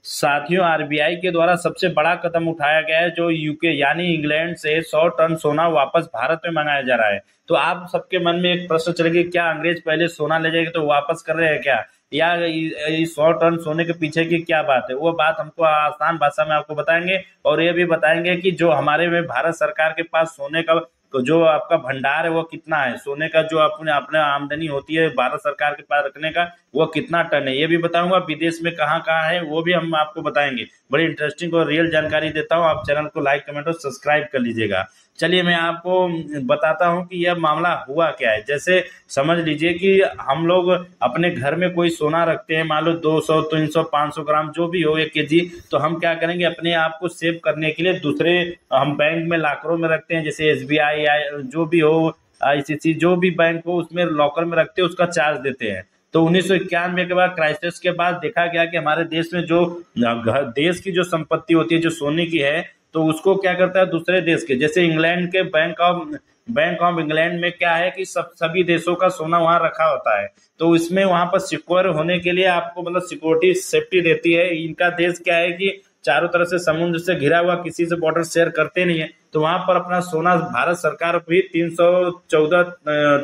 साथियों, आरबीआई के द्वारा सबसे बड़ा कदम उठाया गया है, जो यूके यानी इंग्लैंड से 100 टन सोना वापस भारत में मंगाया जा रहा है। तो आप सबके मन में एक प्रश्न चलेगा, क्या अंग्रेज पहले सोना ले जाएंगे तो वापस कर रहे हैं क्या, या इस 100 टन सोने के पीछे की क्या बात है? वो बात हमको आसान भाषा में आपको बताएंगे, और ये भी बताएंगे कि जो हमारे में भारत सरकार के पास सोने का जो आपका भंडार है वो कितना है, सोने का जो अपने अपने आमदनी होती है भारत सरकार के पास रखने का, वो कितना टन है, ये भी बताऊंगा। विदेश में कहाँ कहाँ है वो भी हम आपको बताएंगे। बड़ी इंटरेस्टिंग और रियल जानकारी देता हूँ। आप चैनल को लाइक, कमेंट और सब्सक्राइब कर लीजिएगा। चलिए मैं आपको बताता हूँ कि यह मामला हुआ क्या है। जैसे समझ लीजिए कि हम लोग अपने घर में कोई सोना रखते हैं, मान लो 200, 300, 500 ग्राम जो भी हो, 1 केजी, तो हम क्या करेंगे, अपने आप को सेव करने के लिए दूसरे हम बैंक में लॉकरों में रखते हैं, जैसे एसबीआई या जो भी हो, आईसीसी जो भी बैंक हो, उसमें लॉकर में रखते हैं, उसका चार्ज देते हैं। तो 1991 के बाद क्राइसिस के बाद देखा गया कि हमारे देश में जो देश की जो संपत्ति होती है जो सोने की है, तो उसको क्या करता है दूसरे देश के, जैसे इंग्लैंड के बैंक ऑफ इंग्लैंड में क्या है कि सभी देशों का सोना वहां रखा होता है। तो इसमें वहां पर सिक्योर होने के लिए आपको मतलब सिक्योरिटी सेफ्टी देती है। इनका देश क्या है कि चारों तरफ से समुद्र से घिरा हुआ, किसी से बॉर्डर शेयर करते नहीं है, तो वहां पर अपना सोना भारत सरकार भी 314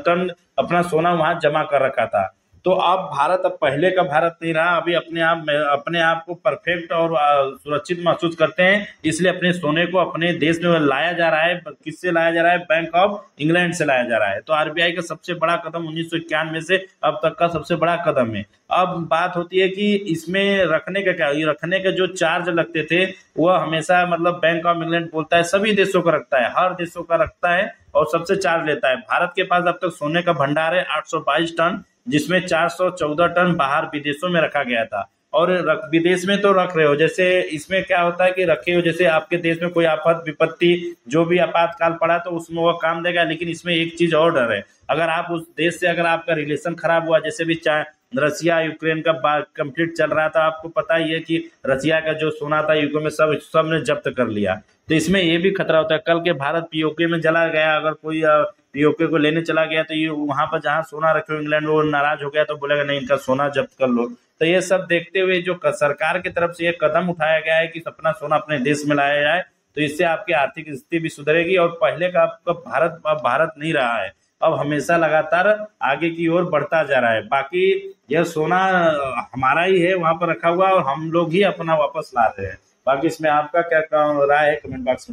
टन अपना सोना वहां जमा कर रखा था। तो अब भारत, अब पहले का भारत नहीं रहा, अभी अपने आप को परफेक्ट और सुरक्षित महसूस करते हैं, इसलिए अपने सोने को अपने देश में लाया जा रहा है। किससे लाया जा रहा है? बैंक ऑफ इंग्लैंड से लाया जा रहा है। तो आरबीआई का सबसे बड़ा कदम 1991 से अब तक का सबसे बड़ा कदम है। अब बात होती है कि इसमें रखने का क्या, ये रखने के जो चार्ज लगते थे वह हमेशा मतलब बैंक ऑफ इंग्लैंड बोलता है सभी देशों का रखता है, हर देशों का रखता है और सबसे चार्ज लेता है। भारत के पास अब तक सोने का भंडार है 822 टन, जिसमें 414 टन बाहर विदेशों में रखा गया था। और विदेश में तो रख रहे हो, जैसे इसमें क्या होता है कि रखे हो, जैसे आपके देश में कोई आफत विपत्ति जो भी आपातकाल पड़ा तो उसमें वो काम देगा। लेकिन इसमें एक चीज और डर है, अगर आप उस देश से अगर आपका रिलेशन खराब हुआ, जैसे भी रसिया यूक्रेन का कंफ्लिक्ट चल रहा था, आपको पता ही है कि रसिया का जो सोना था यूक्रेन में सब ने जब्त कर लिया। तो इसमें ये भी खतरा होता है, कल के भारत पीओके में चला गया, अगर कोई पीओके को लेने चला गया तो ये वहां पर जहां सोना रखे हो इंग्लैंड में, वो नाराज हो गया तो बोलेगा नहीं इनका सोना जब्त कर लो। तो ये सब देखते हुए जो सरकार की तरफ से ये कदम उठाया गया है कि अपना सोना अपने देश में लाया जाए, तो इससे आपकी आर्थिक स्थिति भी सुधरेगी। और पहले का आपका भारत अब भारत नहीं रहा है, अब हमेशा लगातार आगे की ओर बढ़ता जा रहा है। बाकी यह सोना हमारा ही है, वहां पर रखा हुआ और हम लोग ही अपना वापस ला रहे हैं। बाकी इसमें आपका क्या राय है, कमेंट बॉक्स में